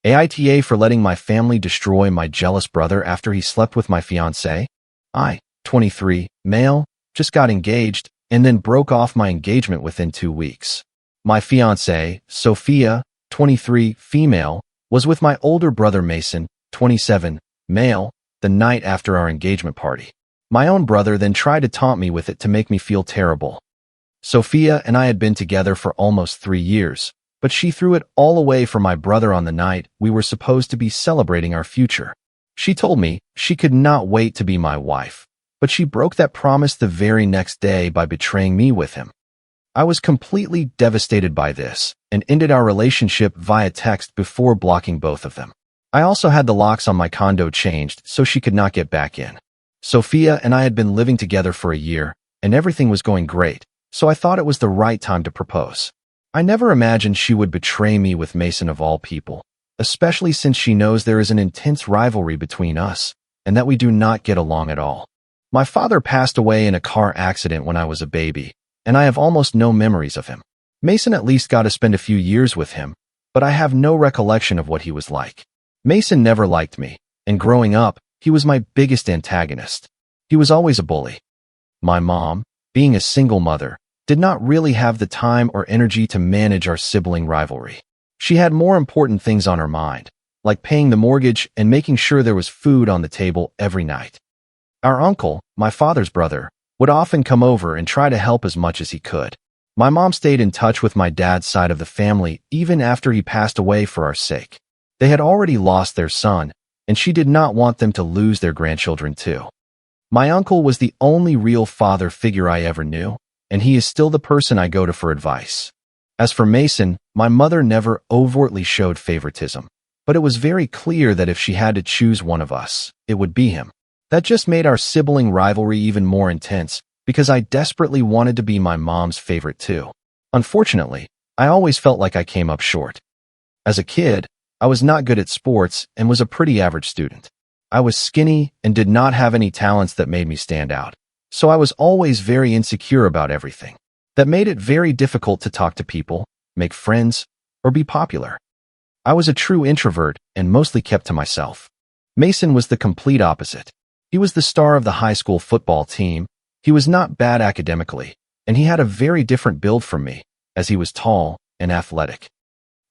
AITA for letting my family destroy my jealous brother after he slept with my fiancée. I, 23, male, just got engaged and then broke off my engagement within 2 weeks. My fiancée, Sophia, 23, female, was with my older brother Mason, 27, male, the night after our engagement party. My own brother then tried to taunt me with it to make me feel terrible. Sophia and I had been together for almost 3 years, but she threw it all away for my brother on the night we were supposed to be celebrating our future. She told me she could not wait to be my wife, but she broke that promise the very next day by betraying me with him. I was completely devastated by this and ended our relationship via text before blocking both of them. I also had the locks on my condo changed so she could not get back in. Sophia and I had been living together for a year, and everything was going great, so I thought it was the right time to propose. I never imagined she would betray me with Mason of all people, especially since she knows there is an intense rivalry between us and that we do not get along at all. My father passed away in a car accident when I was a baby, and I have almost no memories of him. Mason at least got to spend a few years with him, but I have no recollection of what he was like. Mason never liked me, and growing up, he was my biggest antagonist. He was always a bully. My mom, being a single mother, did not really have the time or energy to manage our sibling rivalry. She had more important things on her mind, like paying the mortgage and making sure there was food on the table every night. Our uncle, my father's brother, would often come over and try to help as much as he could. My mom stayed in touch with my dad's side of the family even after he passed away for our sake. They had already lost their son, and she did not want them to lose their grandchildren too. My uncle was the only real father figure I ever knew, and he is still the person I go to for advice. As for Mason, my mother never overtly showed favoritism, but it was very clear that if she had to choose one of us, it would be him. That just made our sibling rivalry even more intense because I desperately wanted to be my mom's favorite too. Unfortunately, I always felt like I came up short. As a kid, I was not good at sports and was a pretty average student. I was skinny and did not have any talents that made me stand out, so I was always very insecure about everything. That made it very difficult to talk to people, make friends, or be popular. I was a true introvert and mostly kept to myself. Mason was the complete opposite. He was the star of the high school football team. He was not bad academically, and he had a very different build from me, as he was tall and athletic.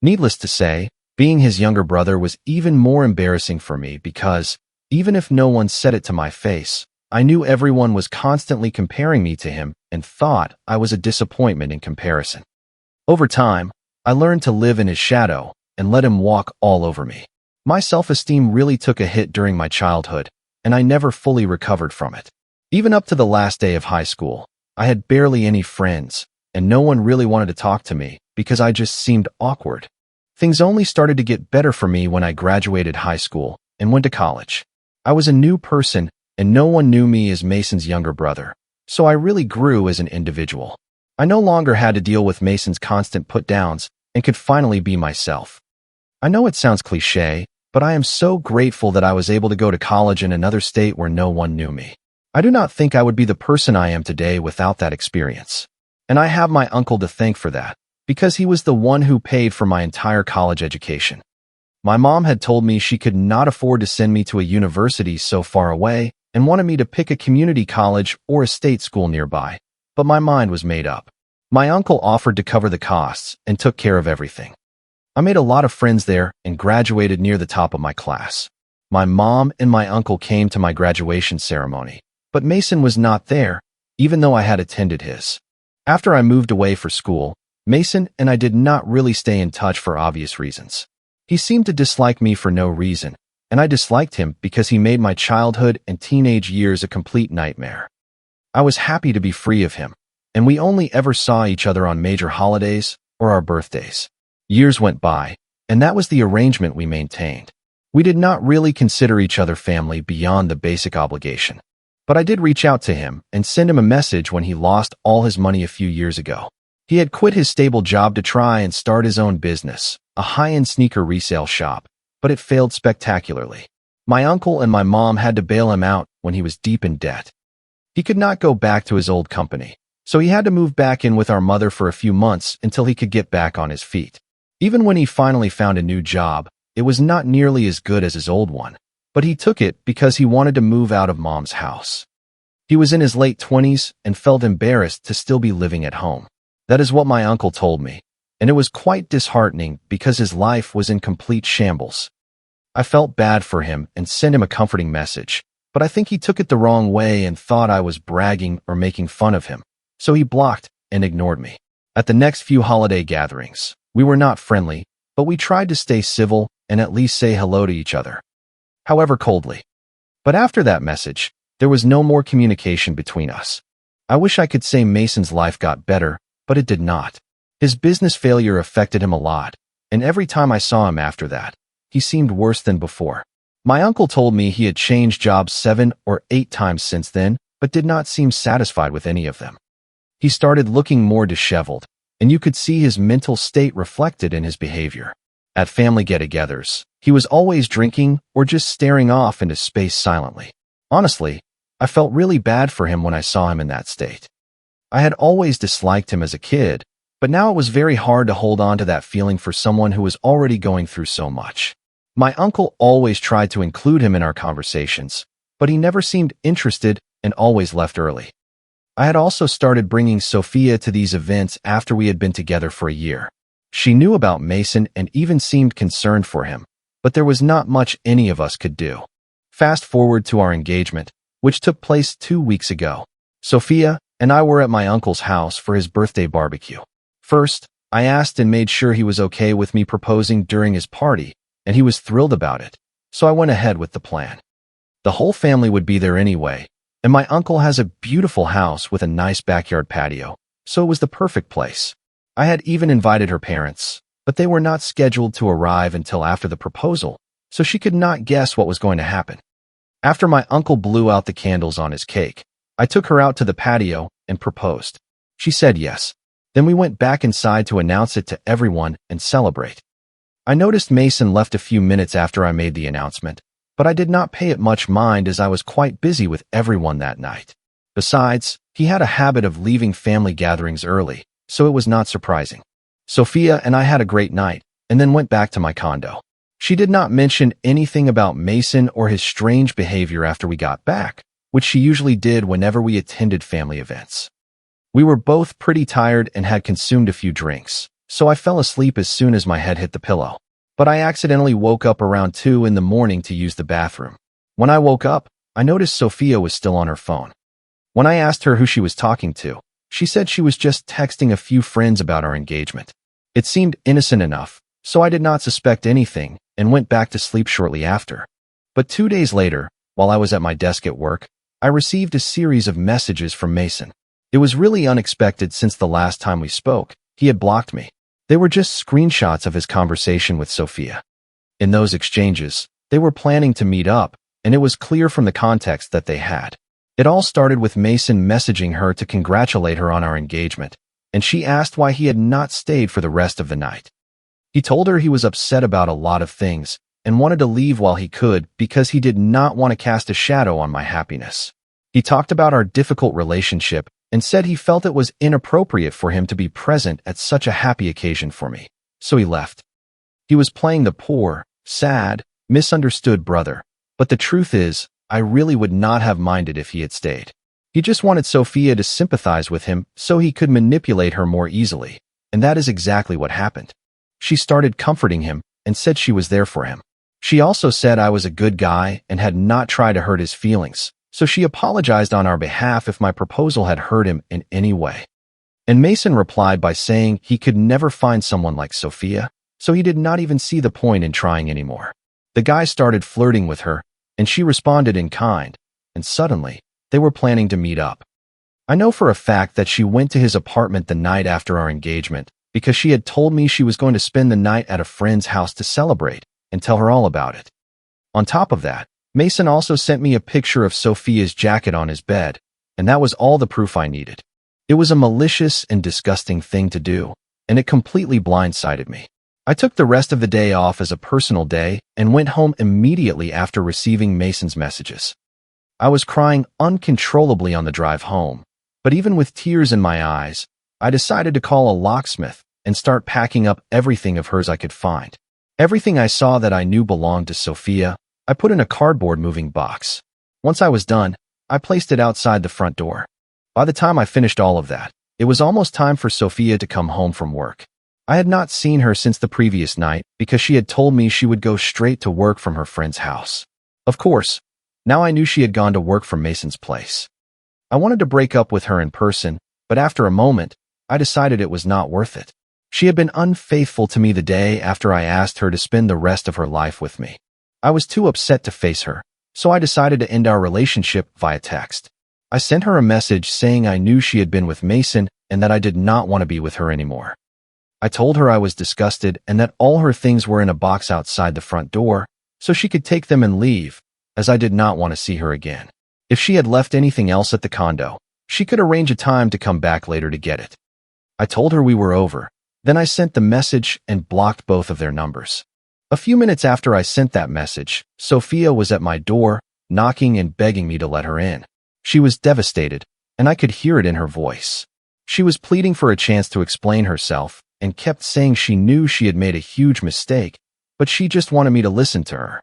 Needless to say, being his younger brother was even more embarrassing for me because, even if no one said it to my face, I knew everyone was constantly comparing me to him and thought I was a disappointment in comparison. Over time, I learned to live in his shadow and let him walk all over me. My self-esteem really took a hit during my childhood, and I never fully recovered from it. Even up to the last day of high school, I had barely any friends, and no one really wanted to talk to me because I just seemed awkward. Things only started to get better for me when I graduated high school and went to college. I was a new person, and no one knew me as Mason's younger brother, so I really grew as an individual. I no longer had to deal with Mason's constant put-downs and could finally be myself. I know it sounds cliché, but I am so grateful that I was able to go to college in another state where no one knew me. I do not think I would be the person I am today without that experience. And I have my uncle to thank for that, because he was the one who paid for my entire college education. My mom had told me she could not afford to send me to a university so far away and wanted me to pick a community college or a state school nearby, but my mind was made up. My uncle offered to cover the costs and took care of everything. I made a lot of friends there and graduated near the top of my class. My mom and my uncle came to my graduation ceremony, but Mason was not there, even though I had attended his. After I moved away for school, Mason and I did not really stay in touch for obvious reasons. He seemed to dislike me for no reason, and I disliked him because he made my childhood and teenage years a complete nightmare. I was happy to be free of him, and we only ever saw each other on major holidays or our birthdays. Years went by, and that was the arrangement we maintained. We did not really consider each other family beyond the basic obligation. But I did reach out to him and send him a message when he lost all his money a few years ago. He had quit his stable job to try and start his own business, a high-end sneaker resale shop, but it failed spectacularly. My uncle and my mom had to bail him out when he was deep in debt. He could not go back to his old company, so he had to move back in with our mother for a few months until he could get back on his feet. Even when he finally found a new job, It was not nearly as good as his old one, but he took it because he wanted to move out of Mom's house. He was in his late 20s and felt embarrassed to still be living at home. That is what my uncle told me, and it was quite disheartening because his life was in complete shambles. I felt bad for him and sent him a comforting message, but I think he took it the wrong way and thought I was bragging or making fun of him, so he blocked and ignored me. At the next few holiday gatherings, we were not friendly, but we tried to stay civil and at least say hello to each other, however coldly. But after that message, there was no more communication between us. I wish I could say Mason's life got better, but it did not. His business failure affected him a lot, and every time I saw him after that, he seemed worse than before. My uncle told me he had changed jobs 7 or 8 times since then, but did not seem satisfied with any of them. He started looking more disheveled, and you could see his mental state reflected in his behavior. At family get-togethers, he was always drinking or just staring off into space silently. Honestly, I felt really bad for him when I saw him in that state. I had always disliked him as a kid, but now it was very hard to hold on to that feeling for someone who was already going through so much. My uncle always tried to include him in our conversations, but he never seemed interested and always left early. I had also started bringing Sophia to these events after we had been together for a year. She knew about Mason and even seemed concerned for him, but there was not much any of us could do. Fast forward to our engagement, which took place 2 weeks ago. Sophia and I were at my uncle's house for his birthday barbecue. First, I asked and made sure he was okay with me proposing during his party, and he was thrilled about it, so I went ahead with the plan. The whole family would be there anyway, and my uncle has a beautiful house with a nice backyard patio, so it was the perfect place. I had even invited her parents, but they were not scheduled to arrive until after the proposal, so she could not guess what was going to happen. After my uncle blew out the candles on his cake, I took her out to the patio and proposed. She said yes. Then we went back inside to announce it to everyone and celebrate. I noticed Mason left a few minutes after I made the announcement, but I did not pay it much mind as I was quite busy with everyone that night. Besides, he had a habit of leaving family gatherings early, so it was not surprising. Sophia and I had a great night, and then went back to my condo. She did not mention anything about Mason or his strange behavior after we got back, which she usually did whenever we attended family events. We were both pretty tired and had consumed a few drinks, so I fell asleep as soon as my head hit the pillow. But I accidentally woke up around 2 in the morning to use the bathroom. When I woke up, I noticed Sophia was still on her phone. When I asked her who she was talking to, she said she was just texting a few friends about our engagement. It seemed innocent enough, so I did not suspect anything and went back to sleep shortly after. But 2 days later, while I was at my desk at work, I received a series of messages from Mason. It was really unexpected since the last time we spoke, he had blocked me. They were just screenshots of his conversation with Sophia. In those exchanges, they were planning to meet up, and it was clear from the context that they had. It all started with Mason messaging her to congratulate her on our engagement, and she asked why he had not stayed for the rest of the night. He told her he was upset about a lot of things and wanted to leave while he could because he did not want to cast a shadow on my happiness. He talked about our difficult relationship and said he felt it was inappropriate for him to be present at such a happy occasion for me, so he left. He was playing the poor, sad, misunderstood brother, but the truth is, I really would not have minded if he had stayed. He just wanted Sophia to sympathize with him so he could manipulate her more easily, and that is exactly what happened. She started comforting him and said she was there for him. She also said I was a good guy and had not tried to hurt his feelings, so she apologized on our behalf if my proposal had hurt him in any way. And Mason replied by saying he could never find someone like Sophia, so he did not even see the point in trying anymore. The guy started flirting with her, and she responded in kind, and suddenly, they were planning to meet up. I know for a fact that she went to his apartment the night after our engagement because she had told me she was going to spend the night at a friend's house to celebrate and tell her all about it. On top of that, Mason also sent me a picture of Sophia's jacket on his bed, and that was all the proof I needed. It was a malicious and disgusting thing to do, and it completely blindsided me. I took the rest of the day off as a personal day and went home immediately after receiving Mason's messages. I was crying uncontrollably on the drive home, but even with tears in my eyes, I decided to call a locksmith and start packing up everything of hers I could find. Everything I saw that I knew belonged to Sophia, I put in a cardboard moving box. Once I was done, I placed it outside the front door. By the time I finished all of that, it was almost time for Sophia to come home from work. I had not seen her since the previous night because she had told me she would go straight to work from her friend's house. Of course, now I knew she had gone to work from Mason's place. I wanted to break up with her in person, but after a moment, I decided it was not worth it. She had been unfaithful to me the day after I asked her to spend the rest of her life with me. I was too upset to face her, so I decided to end our relationship via text. I sent her a message saying I knew she had been with Mason and that I did not want to be with her anymore. I told her I was disgusted and that all her things were in a box outside the front door, so she could take them and leave, as I did not want to see her again. If she had left anything else at the condo, she could arrange a time to come back later to get it. I told her we were over. Then I sent the message and blocked both of their numbers. A few minutes after I sent that message, Sophia was at my door, knocking and begging me to let her in. She was devastated, and I could hear it in her voice. She was pleading for a chance to explain herself and kept saying she knew she had made a huge mistake, but she just wanted me to listen to her.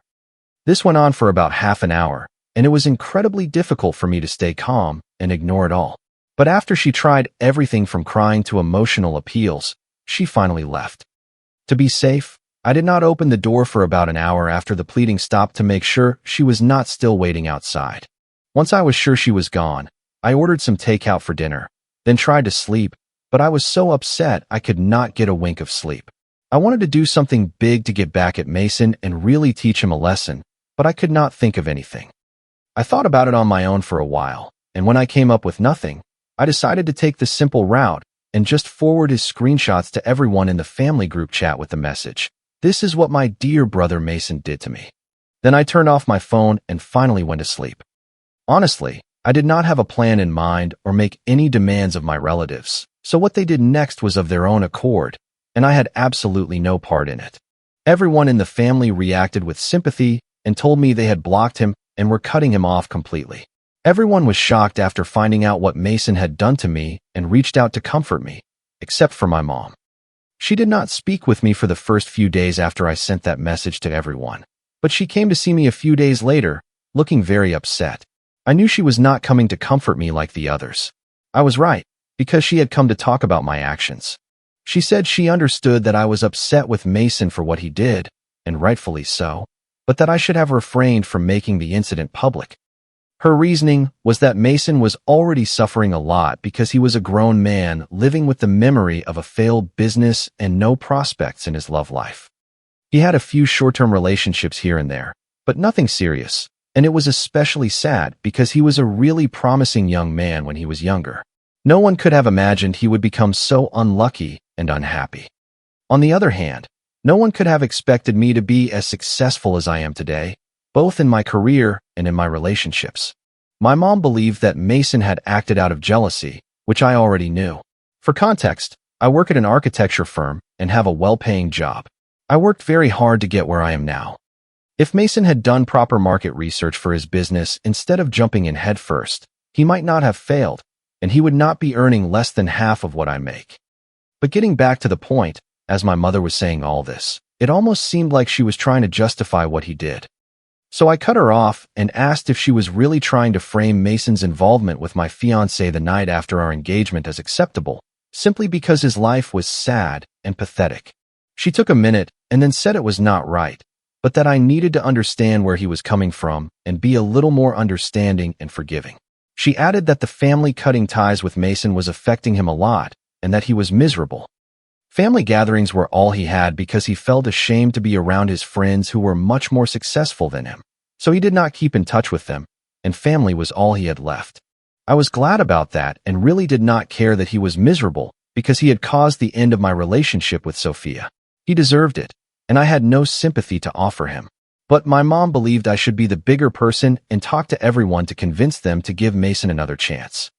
This went on for about half an hour, and it was incredibly difficult for me to stay calm and ignore it all. But after she tried everything from crying to emotional appeals, she finally left. To be safe, I did not open the door for about an hour after the pleading stopped to make sure she was not still waiting outside. Once I was sure she was gone, I ordered some takeout for dinner, then tried to sleep, but I was so upset I could not get a wink of sleep. I wanted to do something big to get back at Mason and really teach him a lesson, but I could not think of anything. I thought about it on my own for a while, and when I came up with nothing, I decided to take the simple route and just forward his screenshots to everyone in the family group chat with the message, "This is what my dear brother Mason did to me." Then I turned off my phone and finally went to sleep. Honestly, I did not have a plan in mind or make any demands of my relatives, so what they did next was of their own accord, and I had absolutely no part in it. Everyone in the family reacted with sympathy and told me they had blocked him and were cutting him off completely. Everyone was shocked after finding out what Mason had done to me and reached out to comfort me, except for my mom. She did not speak with me for the first few days after I sent that message to everyone, but she came to see me a few days later, looking very upset. I knew she was not coming to comfort me like the others. I was right, because she had come to talk about my actions. She said she understood that I was upset with Mason for what he did, and rightfully so, but that I should have refrained from making the incident public. Her reasoning was that Mason was already suffering a lot because he was a grown man living with the memory of a failed business and no prospects in his love life. He had a few short-term relationships here and there, but nothing serious, and it was especially sad because he was a really promising young man when he was younger. No one could have imagined he would become so unlucky and unhappy. On the other hand, no one could have expected me to be as successful as I am today, both in my career and in my relationships. My mom believed that Mason had acted out of jealousy, which I already knew. For context, I work at an architecture firm and have a well-paying job. I worked very hard to get where I am now. If Mason had done proper market research for his business instead of jumping in headfirst, he might not have failed, and he would not be earning less than half of what I make. But getting back to the point, as my mother was saying all this, it almost seemed like she was trying to justify what he did. So I cut her off and asked if she was really trying to frame Mason's involvement with my fiancée the night after our engagement as acceptable, simply because his life was sad and pathetic. She took a minute and then said it was not right, but that I needed to understand where he was coming from and be a little more understanding and forgiving. She added that the family cutting ties with Mason was affecting him a lot and that he was miserable. Family gatherings were all he had because he felt ashamed to be around his friends who were much more successful than him, so he did not keep in touch with them, and family was all he had left. I was glad about that and really did not care that he was miserable because he had caused the end of my relationship with Sophia. He deserved it, and I had no sympathy to offer him. But my mom believed I should be the bigger person and talk to everyone to convince them to give Mason another chance.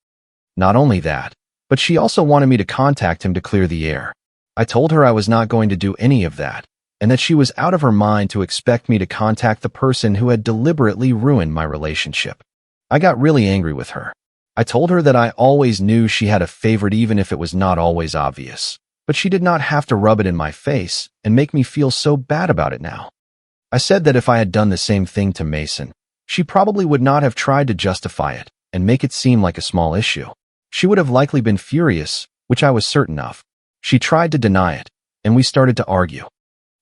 Not only that, but she also wanted me to contact him to clear the air. I told her I was not going to do any of that, and that she was out of her mind to expect me to contact the person who had deliberately ruined my relationship. I got really angry with her. I told her that I always knew she had a favorite even if it was not always obvious. but she did not have to rub it in my face and make me feel so bad about it now. I said that if I had done the same thing to Mason, she probably would not have tried to justify it and make it seem like a small issue. She would have likely been furious, which I was certain of. She tried to deny it, and we started to argue.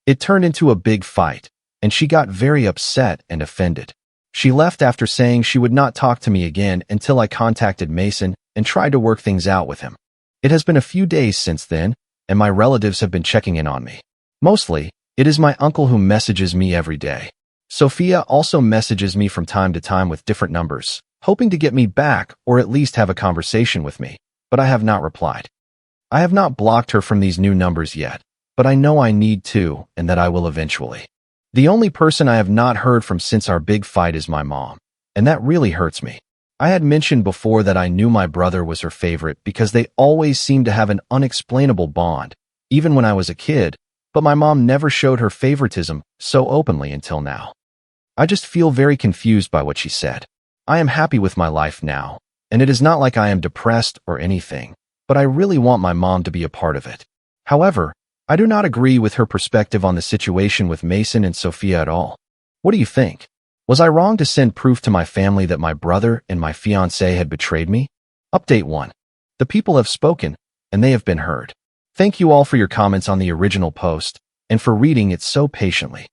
It turned into a big fight, and she got very upset and offended. She left after saying she would not talk to me again until I contacted Mason and tried to work things out with him. It has been a few days since then, and my relatives have been checking in on me. Mostly, it is my uncle who messages me every day. Sophia also messages me from time to time with different numbers, hoping to get me back or at least have a conversation with me, but I have not replied. I have not blocked her from these new numbers yet, but I know I need to and that I will eventually. The only person I have not heard from since our big fight is my mom, and that really hurts me. I had mentioned before that I knew my brother was her favorite because they always seemed to have an unexplainable bond, even when I was a kid, but my mom never showed her favoritism so openly until now. I just feel very confused by what she said. I am happy with my life now, and it is not like I am depressed or anything, but I really want my mom to be a part of it. However, I do not agree with her perspective on the situation with Mason and Sophia at all. What do you think? Was I wrong to send proof to my family that my brother and my fiancée had betrayed me? Update 1. The people have spoken, and they have been heard. Thank you all for your comments on the original post, and for reading it so patiently.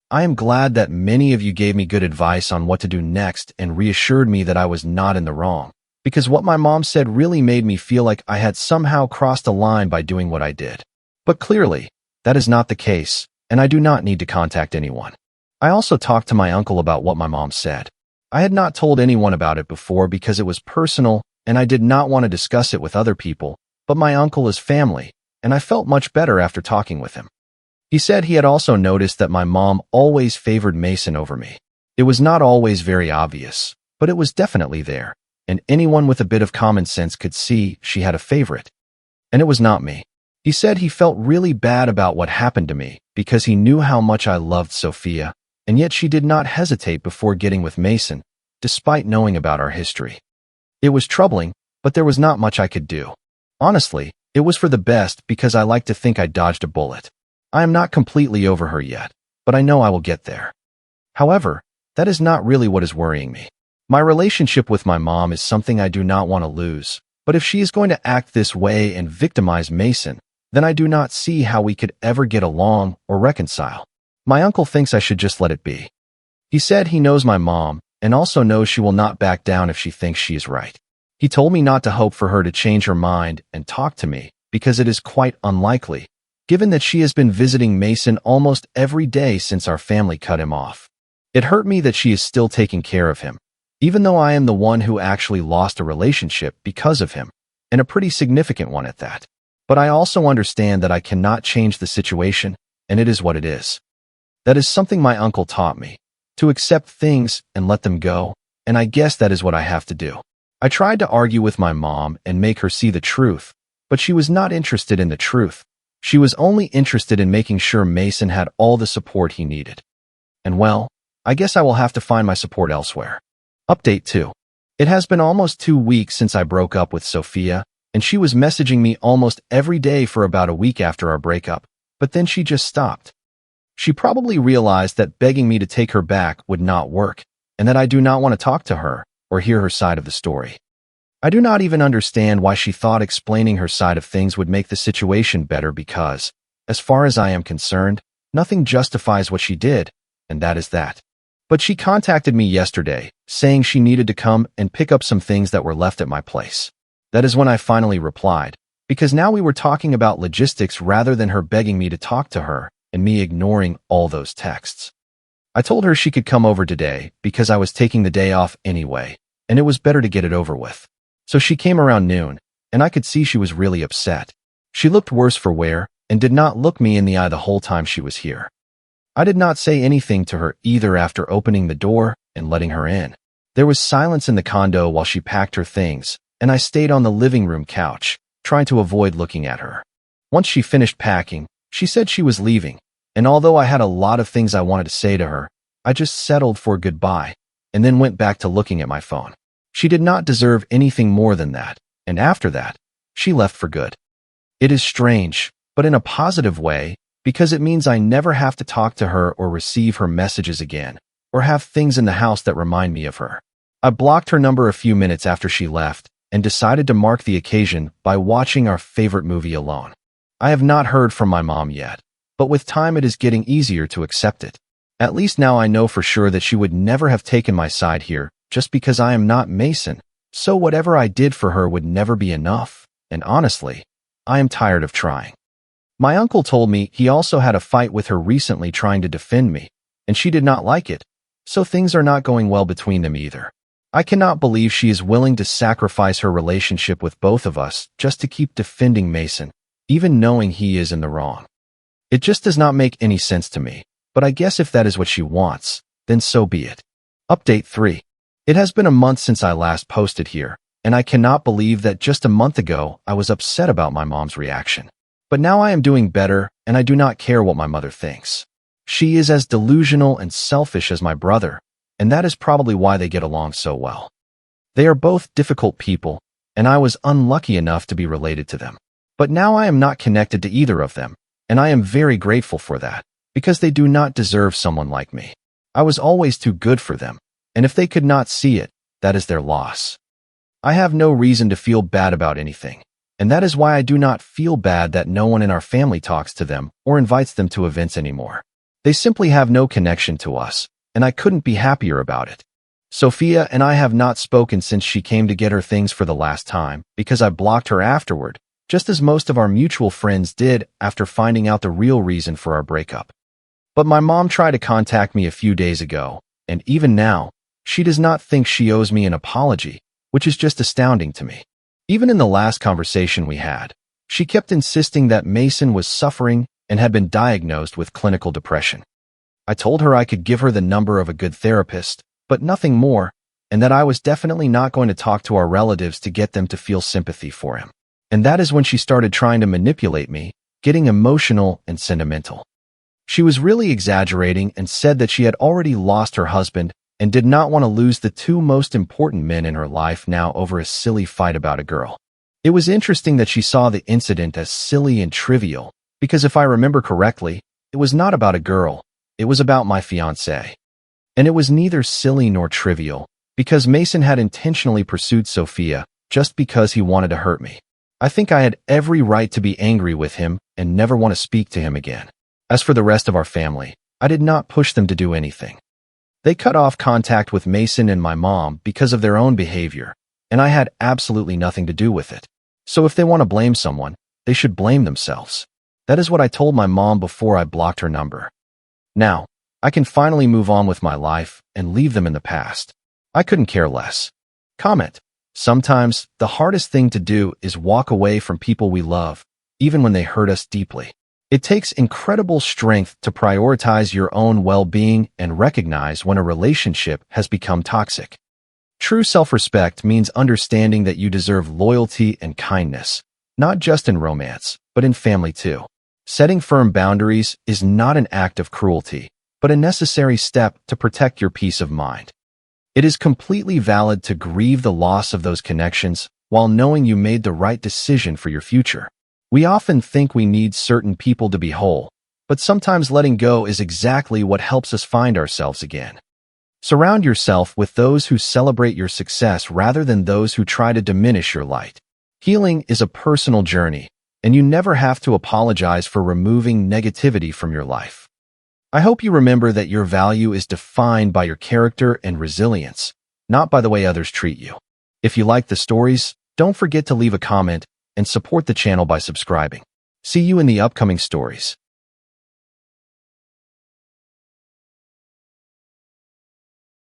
I am glad that many of you gave me good advice on what to do next and reassured me that I was not in the wrong, because what my mom said really made me feel like I had somehow crossed a line by doing what I did. But clearly, that is not the case, and I do not need to contact anyone. I also talked to my uncle about what my mom said. I had not told anyone about it before because it was personal and I did not want to discuss it with other people, but my uncle is family, and I felt much better after talking with him. He said he had also noticed that my mom always favored Mason over me. It was not always very obvious, but it was definitely there, and anyone with a bit of common sense could see she had a favorite. And it was not me. He said he felt really bad about what happened to me because he knew how much I loved Sophia, and yet she did not hesitate before getting with Mason, despite knowing about our history. It was troubling, but there was not much I could do. Honestly, it was for the best because I like to think I dodged a bullet. I am not completely over her yet, but I know I will get there. However, that is not really what is worrying me. My relationship with my mom is something I do not want to lose, but if she is going to act this way and victimize Mason, then I do not see how we could ever get along or reconcile. My uncle thinks I should just let it be. He said he knows my mom and also knows she will not back down if she thinks she is right. He told me not to hope for her to change her mind and talk to me because it is quite unlikely, given that she has been visiting Mason almost every day since our family cut him off. It hurt me that she is still taking care of him, even though I am the one who actually lost a relationship because of him, and a pretty significant one at that. But I also understand that I cannot change the situation, and it is what it is. That is something my uncle taught me, to accept things and let them go, and I guess that is what I have to do. I tried to argue with my mom and make her see the truth, but she was not interested in the truth. She was only interested in making sure Mason had all the support he needed. And well, I guess I will have to find my support elsewhere. Update 2. It has been almost 2 weeks since I broke up with Sophia, and she was messaging me almost every day for about a week after our breakup, but then she just stopped. She probably realized that begging me to take her back would not work, and that I do not want to talk to her or hear her side of the story. I do not even understand why she thought explaining her side of things would make the situation better because, as far as I am concerned, nothing justifies what she did, and that is that. But she contacted me yesterday, saying she needed to come and pick up some things that were left at my place. That is when I finally replied, because now we were talking about logistics rather than her begging me to talk to her and me ignoring all those texts. I told her she could come over today because I was taking the day off anyway, and it was better to get it over with. So she came around noon, and I could see she was really upset. She looked worse for wear and did not look me in the eye the whole time she was here. I did not say anything to her either after opening the door and letting her in. There was silence in the condo while she packed her things, and I stayed on the living room couch, trying to avoid looking at her. Once she finished packing, she said she was leaving, and although I had a lot of things I wanted to say to her, I just settled for goodbye and then went back to looking at my phone. She did not deserve anything more than that, and after that, she left for good. It is strange, but in a positive way, because it means I never have to talk to her or receive her messages again, or have things in the house that remind me of her. I blocked her number a few minutes after she left and decided to mark the occasion by watching our favorite movie alone. I have not heard from my mom yet, but with time it is getting easier to accept it. At least now I know for sure that she would never have taken my side here just because I am not Mason, so whatever I did for her would never be enough, and honestly, I am tired of trying. My uncle told me he also had a fight with her recently trying to defend me, and she did not like it, so things are not going well between them either. I cannot believe she is willing to sacrifice her relationship with both of us just to keep defending Mason, even knowing he is in the wrong. It just does not make any sense to me, but I guess if that is what she wants, then so be it. Update 3. It has been a month since I last posted here, and I cannot believe that just a month ago I was upset about my mom's reaction. But now I am doing better, and I do not care what my mother thinks. She is as delusional and selfish as my brother, and that is probably why they get along so well. They are both difficult people, and I was unlucky enough to be related to them. But now I am not connected to either of them, and I am very grateful for that, because they do not deserve someone like me. I was always too good for them, and if they could not see it, that is their loss. I have no reason to feel bad about anything, and that is why I do not feel bad that no one in our family talks to them or invites them to events anymore. They simply have no connection to us, and I couldn't be happier about it. Sophia and I have not spoken since she came to get her things for the last time because I blocked her afterward, just as most of our mutual friends did after finding out the real reason for our breakup. But my mom tried to contact me a few days ago, and even now, she does not think she owes me an apology, which is just astounding to me. Even in the last conversation we had, she kept insisting that Mason was suffering and had been diagnosed with clinical depression. I told her I could give her the number of a good therapist, but nothing more, and that I was definitely not going to talk to our relatives to get them to feel sympathy for him. And that is when she started trying to manipulate me, getting emotional and sentimental. She was really exaggerating and said that she had already lost her husband and did not want to lose the two most important men in her life now over a silly fight about a girl. It was interesting that she saw the incident as silly and trivial, because if I remember correctly, it was not about a girl, it was about my fiancée. And it was neither silly nor trivial, because Mason had intentionally pursued Sophia just because he wanted to hurt me. I think I had every right to be angry with him and never want to speak to him again. As for the rest of our family, I did not push them to do anything. They cut off contact with Mason and my mom because of their own behavior, and I had absolutely nothing to do with it. So if they want to blame someone, they should blame themselves. That is what I told my mom before I blocked her number. Now, I can finally move on with my life and leave them in the past. I couldn't care less. Comment. Sometimes, the hardest thing to do is walk away from people we love, even when they hurt us deeply. It takes incredible strength to prioritize your own well-being and recognize when a relationship has become toxic. True self-respect means understanding that you deserve loyalty and kindness, not just in romance, but in family too. Setting firm boundaries is not an act of cruelty, but a necessary step to protect your peace of mind. It is completely valid to grieve the loss of those connections while knowing you made the right decision for your future. We often think we need certain people to be whole, but sometimes letting go is exactly what helps us find ourselves again. Surround yourself with those who celebrate your success rather than those who try to diminish your light. Healing is a personal journey, and you never have to apologize for removing negativity from your life. I hope you remember that your value is defined by your character and resilience, not by the way others treat you. If you like the stories, don't forget to leave a comment and support the channel by subscribing. See you in the upcoming stories.